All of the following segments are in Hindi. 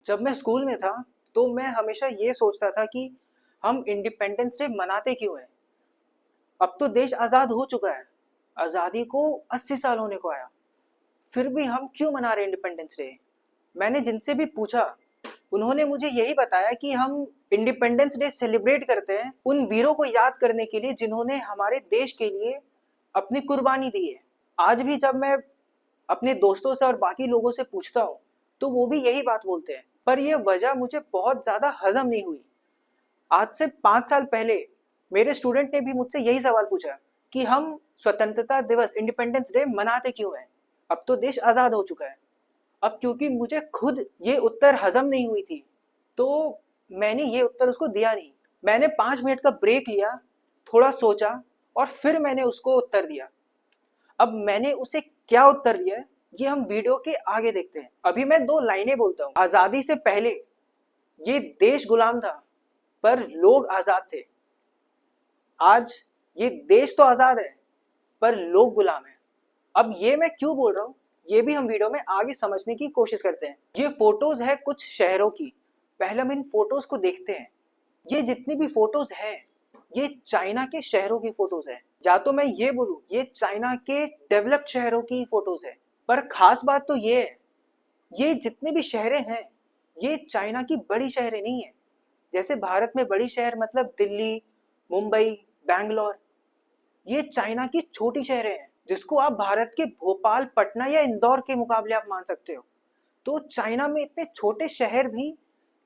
जब मैं स्कूल में था तो मैं हमेशा ये सोचता था कि हम इंडिपेंडेंस डे मनाते क्यों हैं। अब तो देश आज़ाद हो चुका है, आज़ादी को 80 साल होने को आया, फिर भी हम क्यों मना रहे इंडिपेंडेंस डे। मैंने जिनसे भी पूछा उन्होंने मुझे यही बताया कि हम इंडिपेंडेंस डे सेलिब्रेट करते हैं उन वीरों को याद करने के लिए जिन्होंने हमारे देश के लिए अपनी कुर्बानी दी है। आज भी जब मैं अपने दोस्तों से और बाकी लोगों से पूछता हूँ तो वो भी यही बात बोलते हैं, पर यह वजह मुझे बहुत ज्यादा हजम नहीं हुई। आज से 5 साल पहले मेरे स्टूडेंट ने भी मुझसे यही सवाल पूछा कि हम स्वतंत्रता दिवस इंडिपेंडेंस डे मनाते क्यों हैं। अब तो देश आजाद हो चुका है। अब क्योंकि मुझे खुद ये उत्तर हजम नहीं हुई थी तो मैंने ये उत्तर उसको दिया नहीं। मैंने 5 मिनट का ब्रेक लिया, थोड़ा सोचा और फिर मैंने उसको उत्तर दिया। अब मैंने उसे क्या उत्तर दिया है ये हम वीडियो के आगे देखते हैं। अभी मैं 2 लाइनें बोलता हूँ। आजादी से पहले ये देश गुलाम था पर लोग आजाद थे। आज ये देश तो आजाद है पर लोग गुलाम हैं। अब ये मैं क्यों बोल रहा हूँ ये भी हम वीडियो में आगे समझने की कोशिश करते हैं। ये फोटोज है कुछ शहरों की। पहले हम इन फोटोज को देखते हैं। ये जितनी भी फोटोज है ये चाइना के शहरों की फोटोज है। या तो मैं ये बोलूं ये चाइना के डेवलप्ड शहरों की फोटोज है। पर खास बात तो ये है ये जितने भी शहरें हैं ये चाइना की बड़ी शहरें नहीं है। जैसे भारत में बड़ी शहर मतलब दिल्ली, मुंबई, बैंगलोर, ये चाइना की छोटी शहरें हैं जिसको आप भारत के भोपाल, पटना या इंदौर के मुकाबले आप मान सकते हो। तो चाइना में इतने छोटे शहर भी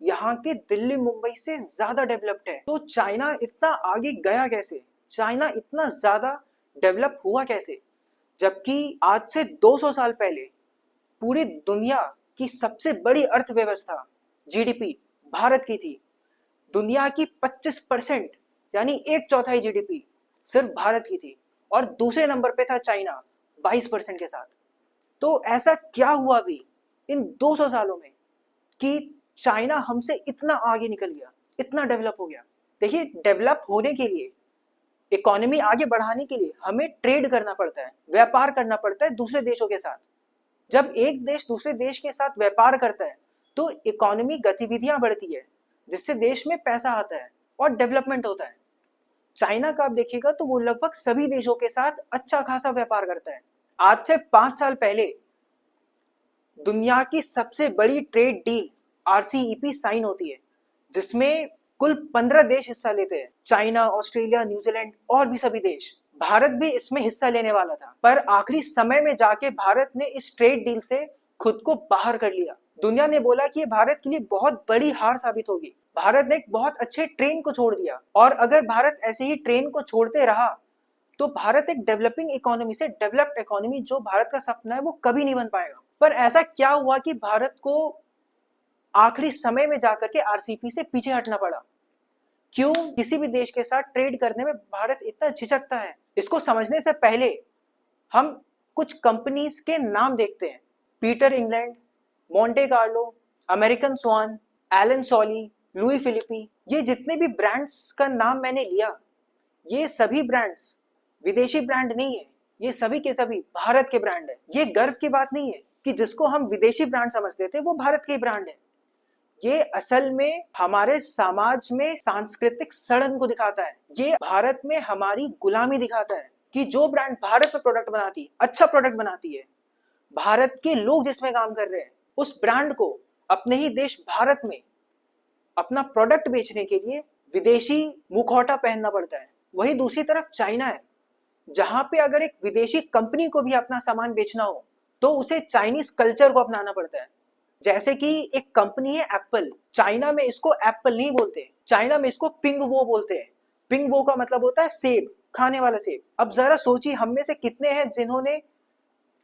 यहाँ के दिल्ली, मुंबई से ज्यादा डेवलप्ड है। तो चाइना इतना आगे गया कैसे, चाइना इतना ज्यादा डेवलप हुआ कैसे, जबकि आज से 200 साल पहले पूरी दुनिया की सबसे बड़ी अर्थव्यवस्था जीडीपी भारत की थी। दुनिया की 25% यानी 1/4 जीडीपी सिर्फ भारत की थी और दूसरे नंबर पे था चाइना 22% के साथ। तो ऐसा क्या हुआ भी इन 200 सालों में कि चाइना हमसे इतना आगे निकल गया, इतना डेवलप हो गया। देखिए डेवलप होने के लिए, इकोनॉमी आगे बढ़ाने के लिए हमें ट्रेड करना पड़ता है, व्यापार करना पड़ता है दूसरे देशों के साथ। जब एक देश दूसरे देश के साथ व्यापार करता है तो इकोनॉमी गतिविधियां बढ़ती है जिससे देश में पैसा आता है और डेवलपमेंट होता है। चाइना का आप देखिएगा तो वो लगभग सभी देशों के साथ अच्छा खासा व्यापार करता है। आज से 5 साल पहले दुनिया की सबसे बड़ी ट्रेड डील आरसीईपी साइन होती है जिसमें कुल 15 देश हिस्सा लेते हैं। चाइना, ऑस्ट्रेलिया, न्यूजीलैंड और भी सभी देश। भारत भी इसमें हिस्सा लेने वाला था पर आखिरी समय में जाके भारत ने इस ट्रेड डील से खुद को बाहर कर लिया। दुनिया ने बोला कि ये भारत के लिए बहुत बड़ी हार साबित होगी। भारत ने एक बहुत अच्छे ट्रेन को छोड़ दिया और अगर भारत ऐसे ही ट्रेन को छोड़ते रहा तो भारत एक डेवलपिंग इकोनॉमी से डेवलप्ड इकोनॉमी, जो भारत का सपना है, वो कभी नहीं बन पाएगा। पर ऐसा क्या हुआ कि भारत को आखिरी समय में जाकर के आरसीईपी से पीछे हटना पड़ा। क्यों किसी भी देश के साथ ट्रेड करने में भारत इतना झिझकता है। इसको समझने से पहले हम कुछ कंपनीज के नाम देखते हैं। Peter England, Monte Carlo, American Swan, Allen Solly, Louis Philippe, ये जितने भी ब्रांड्स का नाम मैंने लिया ये सभी ब्रांड्स विदेशी ब्रांड नहीं है, ये सभी के सभी भारत के ब्रांड है। ये गर्व की बात नहीं है कि जिसको हम विदेशी ब्रांड समझते थे वो भारत के ब्रांड है। ये असल में हमारे समाज में सांस्कृतिक सड़न को दिखाता है। ये भारत में हमारी गुलामी दिखाता है कि जो ब्रांड भारत में प्रोडक्ट बनाती, अच्छा प्रोडक्ट बनाती है, भारत के लोग जिसमें काम कर रहे हैं, उस ब्रांड को अपने ही देश भारत में अपना प्रोडक्ट बेचने के लिए विदेशी मुखौटा पहनना पड़ता है। वही दूसरी तरफ चाइना है जहां पे अगर एक विदेशी कंपनी को भी अपना सामान बेचना हो तो उसे चाइनीज कल्चर को अपनाना पड़ता है। जैसे कि एक कंपनी है एप्पल, चाइना में इसको एप्पल नहीं बोलते, चाइना में इसको पिंगवो बोलते हैं। पिंगवो का मतलब होता है सेब, खाने वाला सेब। अब जरा सोचिए हम में से कितने हैं जिन्होंने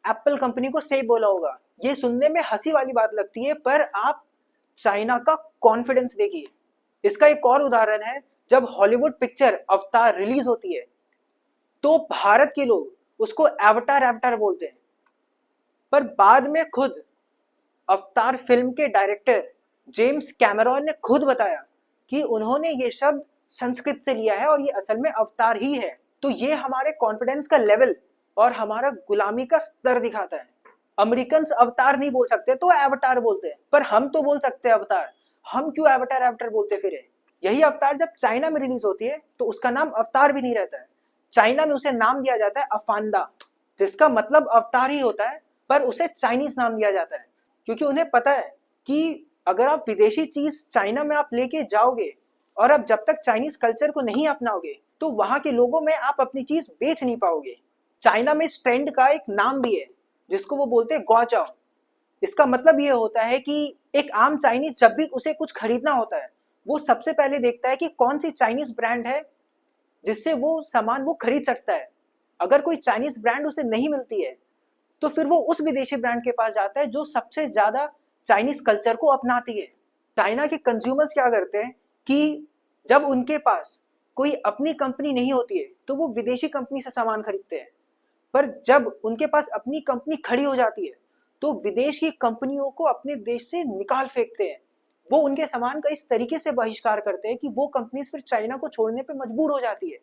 एप्पल कंपनी को सेब बोला होगा। ये सुनने में हंसी वाली बात लगती है पर आप चाइना का कॉन्फिडेंस देखिए। इसका एक और उदाहरण है, जब हॉलीवुड पिक्चर अवतार रिलीज होती है तो भारत के लोग उसको एवटार एवटार बोलते हैं, पर बाद में खुद अवतार फिल्म के डायरेक्टर जेम्स कैमरॉन ने खुद बताया कि उन्होंने ये शब्द संस्कृत से लिया है और ये असल में अवतार ही है। तो ये हमारे कॉन्फिडेंस का लेवल और हमारा गुलामी का स्तर दिखाता है। अमेरिकन अवतार नहीं बोल सकते तो एवटार बोलते हैं, पर हम तो बोल सकते हैं अवतार। हम क्यों एवटार एवटार बोलते फिरे? यही अवतार जब चाइना में रिलीज होती है तो उसका नाम अवतार भी नहीं रहता है, चाइना में उसे नाम दिया जाता है अफांडा, जिसका मतलब अवतार ही होता है, पर उसे चाइनीज नाम दिया जाता है, क्योंकि उन्हें पता है कि अगर आप विदेशी चीज चाइना में आप लेके जाओगे और आप जब तक चाइनीज कल्चर को नहीं अपनाओगे तो वहां के लोगों में आप अपनी चीज बेच नहीं पाओगे। चाइना में इस ट्रेंड का एक नाम भी है जिसको वो बोलते हैं गुआचाओ। इसका मतलब ये होता है कि एक आम चाइनीज जब भी उसे कुछ खरीदना होता है वो सबसे पहले देखता है कि कौन सी चाइनीज ब्रांड है जिससे वो सामान वो खरीद सकता है। अगर कोई चाइनीज ब्रांड उसे नहीं मिलती है तो फिर वो उस विदेशी ब्रांड के पास जाता है जो सबसे ज्यादा चाइनीज कल्चर को अपनाती है। चाइना के कंज्यूमर्स क्या करते हैं कि जब उनके पास कोई अपनी कंपनी नहीं होती है तो वो विदेशी कंपनी से सामान खरीदते हैं, पर जब उनके पास अपनी कंपनी खड़ी हो जाती है तो विदेश की कंपनियों को अपने देश से निकाल फेंकते हैं। वो उनके सामान का इस तरीके से बहिष्कार करते हैं कि वो कंपनीज फिर चाइना को छोड़ने पे मजबूर हो जाती है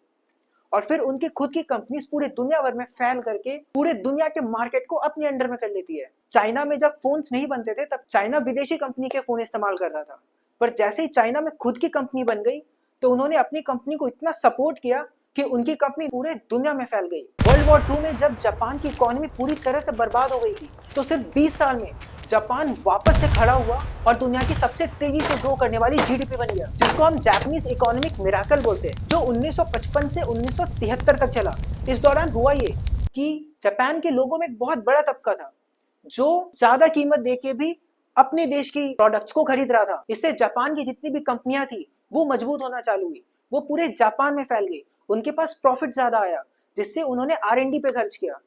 और फिर उनकी खुद की कंपनीज पूरे दुनिया भर में फैल करके पूरे दुनिया के मार्केट को अपने अंडर में कर लेती है। चाइना में जब फोन्स नहीं बनते थे तब चाइना विदेशी कंपनी के फोन इस्तेमाल करता था, पर जैसे ही चाइना में खुद की कंपनी बन गई तो उन्होंने अपनी कंपनी को इतना सपोर्ट किया कि उनकी कंपनी पूरे दुनिया में फैल गई। वर्ल्ड वॉर 2 में जब जापान की इकोनॉमी पूरी तरह से बर्बाद हो गई थी तो सिर्फ 20 साल में जापान वापस से खड़ा हुआ और दुनिया की सबसे तेजी से ग्रो करने वाली जीडीपी बन गया, जिसको हम जापानीज इकोनॉमिक मिराकल बोलते हैं, जो 1955 से 1973 तक चला। इस दौरान हुआ ये कि जापान के लोगों में एक बहुत बड़ा तबका था जो ज्यादा कीमत देके भी अपने देश की प्रोडक्ट्स को खरीद रहा था। इससे जापान की जितनी भी कंपनियां थी वो मजबूत होना चालू हुई, वो पूरे जापान में फैल गई, उनके पास प्रॉफिट ज्यादा आया जिससे उन्होंने R&D पे खर्च किया,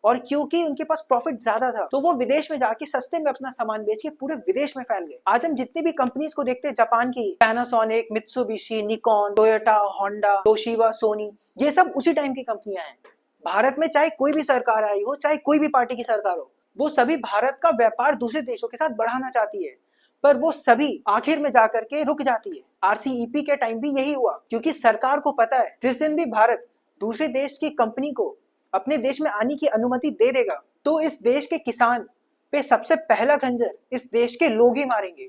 और क्योंकि उनके पास प्रॉफिट ज्यादा था तो वो विदेश में जाके सस्ते में अपना सामान बेच के पूरे विदेश में फैल गए। आज हम जितनी भी कंपनीज को देखते हैं जापान की, Panasonic, Mitsubishi, Nikon, Toyota, Honda, Toshiba, Sony, ये सब उसी टाइम की कंपनियां हैं। भारत में चाहे कोई भी सरकार आई हो, चाहे कोई भी पार्टी की सरकार हो, वो सभी भारत का व्यापार दूसरे देशों के साथ बढ़ाना चाहती है, पर वो सभी आखिर में जाकर के रुक जाती है। RCEP के टाइम भी यही हुआ, क्योंकि सरकार को पता है जिस दिन भी भारत दूसरे देश की कंपनी को अपने देश में आने की अनुमति दे देगा तो इस देश के किसान पे सबसे पहला खंजर इस देश के लोग ही मारेंगे,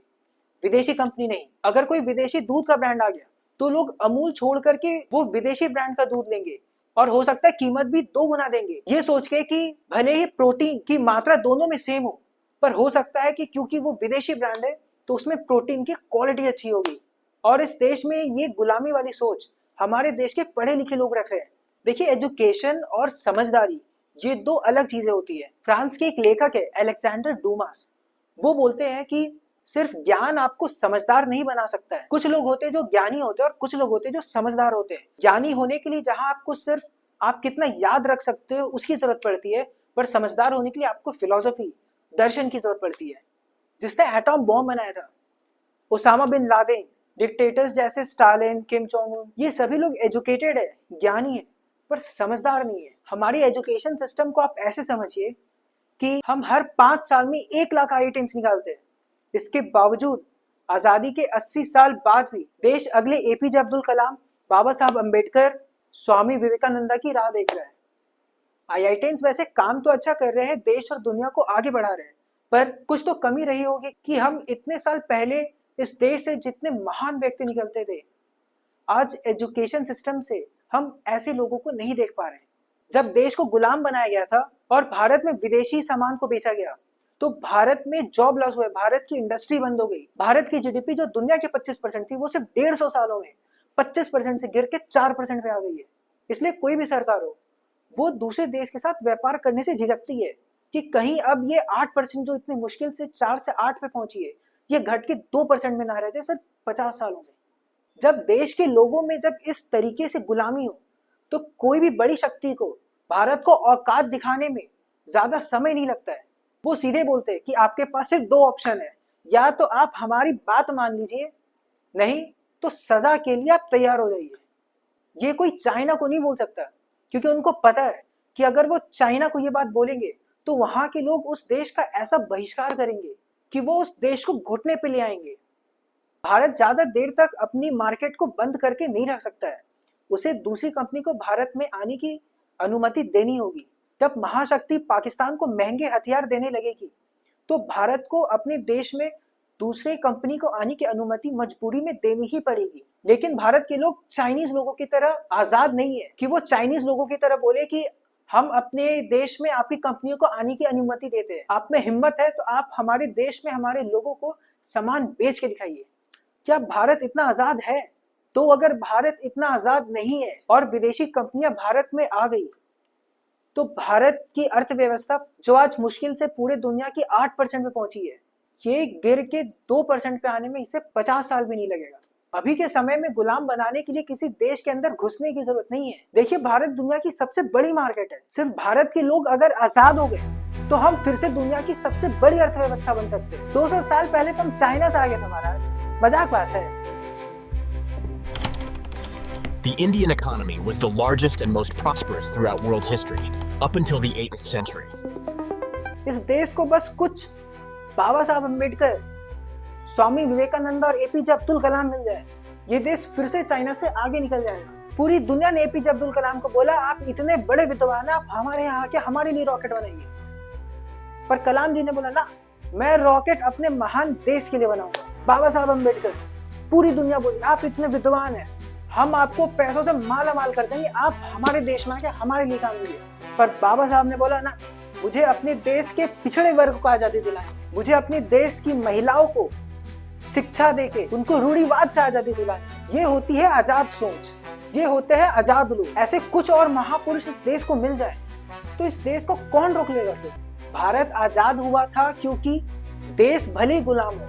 विदेशी कंपनी नहीं। अगर कोई विदेशी दूध का ब्रांड आ गया तो लोग अमूल छोड़ करके वो विदेशी ब्रांड का दूध लेंगे और हो सकता है कीमत भी 2 गुना देंगे, ये सोच के कि भले ही प्रोटीन की मात्रा दोनों में सेम हो, पर हो सकता है कि क्योंकि वो विदेशी ब्रांड है तो उसमें प्रोटीन की क्वालिटी अच्छी होगी। और इस देश में ये गुलामी वाली सोच हमारे देश के पढ़े लिखे लोग रख रहे हैं। देखिए, एजुकेशन और समझदारी ये 2 अलग चीजें होती है। फ्रांस के एक लेखक है अलेक्जेंडर डूमास, वो बोलते हैं कि सिर्फ ज्ञान आपको समझदार नहीं बना सकता है। कुछ लोग होते हैं जो ज्ञानी होते हैं और कुछ लोग होते हैं जो समझदार होते हैं। ज्ञानी होने के लिए जहां आपको सिर्फ आप कितना याद रख सकते हो उसकी जरूरत पड़ती है, पर समझदार होने के लिए आपको फिलोसफी, दर्शन की जरूरत पड़ती है। जिसने एटॉम बॉम्ब बनाया था, ओसामा बिन लादेन, डिक्टेटर्स जैसे स्टालिन, किम जोंग उन, ये सभी लोग एजुकेटेड है, ज्ञानी है, पर समझदार नहीं है। हमारी एजुकेशन सिस्टम को आप ऐसे समझिए कि हम हर 5 साल में 1 लाख IITs निकालते हैं। इसके बावजूद आजादी के 80 साल बाद भी देश अगले APJ अब्दुल कलाम, बाबा साहब अम्बेडकर, स्वामी विवेकानंदा की राह देख रहा है। IITs वैसे काम तो अच्छा कर रहे हैं, देश और दुनिया को आगे बढ़ा रहे हैं, पर कुछ तो कमी रही होगी कि हम इतने साल पहले इस देश से जितने महान व्यक्ति निकलते थे, आज एजुकेशन सिस्टम से हम ऐसे लोगों को नहीं देख पा रहे। जब देश को गुलाम बनाया गया था और भारत में विदेशी सामान को बेचा गया तो भारत में जॉब लॉस हुए, भारत की इंडस्ट्री बंद हो गई। भारत की GDP जो दुनिया के 25% थी वो सिर्फ 150 सालों में 25% से गिर के 4% पे आ गई है। इसलिए कोई भी सरकार हो वो दूसरे देश के साथ व्यापार करने से झिझकती है कि कहीं अब ये 8% जो इतनी मुश्किल से 4 से 8 पे पहुंची है, ये घट के 2% में ना रह जाए सिर्फ 50 सालों में। जब देश के लोगों में जब इस तरीके से गुलामी हो तो कोई भी बड़ी शक्ति को भारत को औकात दिखाने में ज्यादा समय नहीं लगता है। वो सीधे बोलते हैं कि आपके पास सिर्फ 2 ऑप्शन है, या तो आप हमारी बात मान लीजिए, नहीं तो सजा के लिए आप तैयार हो जाइए। ये कोई चाइना को नहीं बोल सकता, क्योंकि उनको पता है कि अगर वो चाइना को ये बात बोलेंगे तो वहां के लोग उस देश का ऐसा बहिष्कार करेंगे कि वो उस देश को घुटने पे ले आएंगे। भारत ज्यादा देर तक अपनी मार्केट को बंद करके नहीं रख सकता है, उसे दूसरी कंपनी को भारत में आने की अनुमति देनी होगी। जब महाशक्ति पाकिस्तान को महंगे हथियार देने लगेगी तो भारत को अपने देश में दूसरे कंपनी को आने की अनुमति मजबूरी में देनी ही पड़ेगी। लेकिन भारत के लोग चाइनीज लोगों की तरह आजाद नहीं है कि वो चाइनीज लोगों की तरह बोले कि हम अपने देश में आपकी कंपनियों को आने की अनुमति देते हैं। आप में हिम्मत है तो आप हमारे देश में हमारे लोगों को सामान बेच के दिखाइए। क्या भारत इतना आजाद है? तो अगर भारत इतना आजाद नहीं है और विदेशी कंपनियां भारत में आ गई तो भारत की अर्थव्यवस्था जो आज मुश्किल से पूरे दुनिया की 8% पे पहुंची है, ये गिर के 2% पे आने में इसे 50 साल भी नहीं लगेगा। अभी के समय में गुलाम बनाने के लिए किसी देश के अंदर घुसने की जरूरत नहीं है। देखिए, भारत दुनिया की सबसे बड़ी मार्केट है। सिर्फ भारत के लोग अगर आजाद हो गए तो हम फिर से दुनिया की सबसे बड़ी अर्थव्यवस्था बन सकते हैं। 200 साल पहले तो हम चाइना से आगे थे महाराज, मजाक बात है। The Indian economy was the largest and most prosperous throughout world history, up until the 8th century. इस देश को बस कुछ बाबा साहब अम्बेडकर, स्वामी विवेकानंद और एपीजे अब्दुल कलाम मिल जाए, ये देश फिर से चाइना से आगे निकल जाएगा। पूरी दुनिया ने एपीजे अब्दुल कलाम को बोला, आप इतने बड़े विद्वान हैं, आप हमारे यहाँ आके हमारे लिए रॉकेट बनाइए। पर कलाम जी ने बोला ना, मैं रॉकेट अपने महान देश के लिए बनाऊंगा। बाबा साहब अम्बेडकर, पूरी दुनिया बोली, आप इतने विद्वान हैं, हम आपको पैसों से माला माल कर देंगे, आप हमारे देश में आके हमारे लिए काम कीजिए। पर बाबा साहब ने बोला ना, मुझे अपने देश के पिछड़े वर्ग को आजादी दिलानी, मुझे अपने देश की महिलाओं को शिक्षा देके उनको रूढ़िवाद से आजादी दिलानी। ये होती है आजाद सोच, ये होते हैं आजाद लोग। ऐसे कुछ और महापुरुष इस देश को मिल जाए तो इस देश को कौन रोक लेगा फिर? भारत आजाद हुआ था क्योंकि देश भले गुलाम हो,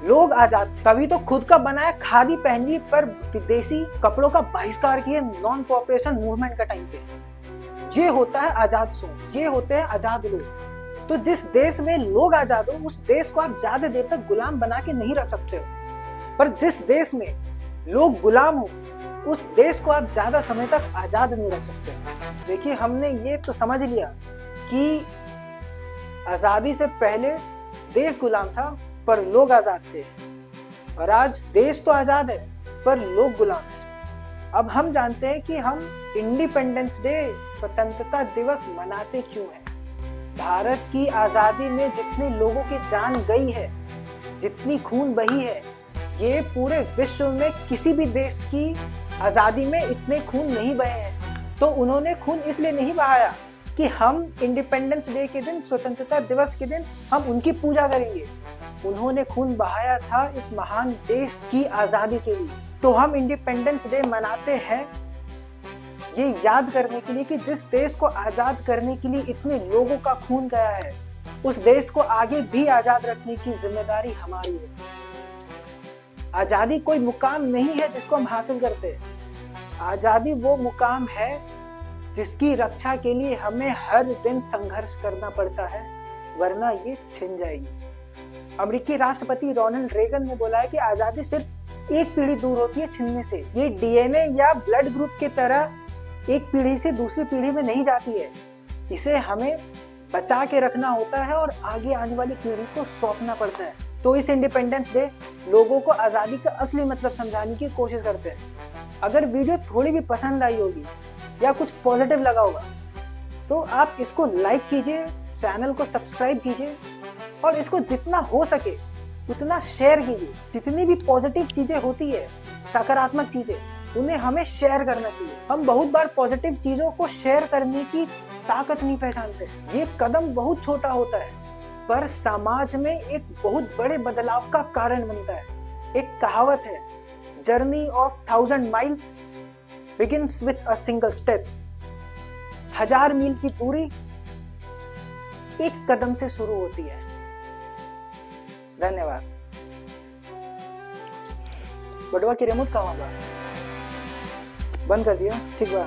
लोग आजाद थे। तभी तो खुद का बनाया खादी पहन ली पर विदेशी कपड़ों का बहिष्कार किए नॉन कोऑपरेशन मूवमेंट का टाइम पे। ये होता है आजाद सोच, ये होते हैं आजाद लोग। तो जिस देश में लोग आजाद हो उस देश को आप ज्यादा देर तक गुलाम बना के नहीं रख सकते हो, पर जिस देश में लोग गुलाम हो उस देश को आप ज्यादा समय तक आजाद नहीं रख सकते। देखिए, हमने ये तो समझ लिया कि आजादी से पहले देश गुलाम था पर लोग आजाद थे, और आज देश तो आजाद है पर लोग गुलाम हैं। अब हम जानते हैं कि हम इंडिपेंडेंस डे, स्वतंत्रता दिवस मनाते क्यों हैं। भारत की आजादी में जितने लोगों की जान गई है, जितनी खून बही है, ये पूरे विश्व में किसी भी देश की आजादी में इतने खून नहीं बहे हैं। तो उन्होंने खून इसलिए नहीं बहाया कि हम इंडिपेंडेंस डे के दिन, स्वतंत्रता दिवस के दिन हम उनकी पूजा करेंगे। उन्होंने खून बहाया था इस महान देश की आजादी के लिए। तो हम इंडिपेंडेंस डे मनाते हैं ये याद करने के लिए कि जिस देश को आजाद करने के लिए इतने लोगों का खून गया है, उस देश को आगे भी आजाद रखने की जिम्मेदारी हमारी है। आजादी कोई मुकाम नहीं है जिसको हम हासिल करते हैं। आजादी वो मुकाम है जिसकी रक्षा के लिए हमें हर दिन संघर्ष करना पड़ता है, वरना ये छिन जाएगी। अमेरिकी राष्ट्रपति रोनाल्ड रेगन ने बोला है कि आजादी सिर्फ एक पीढ़ी दूर होती है छिनने से। ये डीएनए या ब्लड ग्रुप की तरह एक पीढ़ी से दूसरी पीढ़ी में नहीं जाती है। इसे हमें बचा के रखना होता है और आगे आने वाली पीढ़ी को सौंपना पड़ता है। तो इस इंडिपेंडेंस डे लोगों को आजादी का असली मतलब समझाने की कोशिश करते हैं। अगर वीडियो थोड़ी भी पसंद आई होगी या कुछ पॉजिटिव लगा होगा तो आप इसको लाइक कीजिए, चैनल को सब्सक्राइब कीजिए और इसको जितना हो सके उतना शेयर कीजिए। जितनी भी पॉजिटिव चीजें होती है, सकारात्मक चीजें, उन्हें हमें शेयर करना चाहिए। हम बहुत बार पॉजिटिव चीजों को शेयर करने की ताकत नहीं पहचानते। ये कदम बहुत छोटा होता है पर समाज में एक बहुत बड़े बदलाव का कारण बनता है। एक कहावत है, journey of 1000 miles begins with a single step. 1000 मील की दूरी एक कदम से शुरू होती है। धन्यवाद। बटुआ की रिमोट कहाँ होगा? बंद कर दिया? ठीक बा।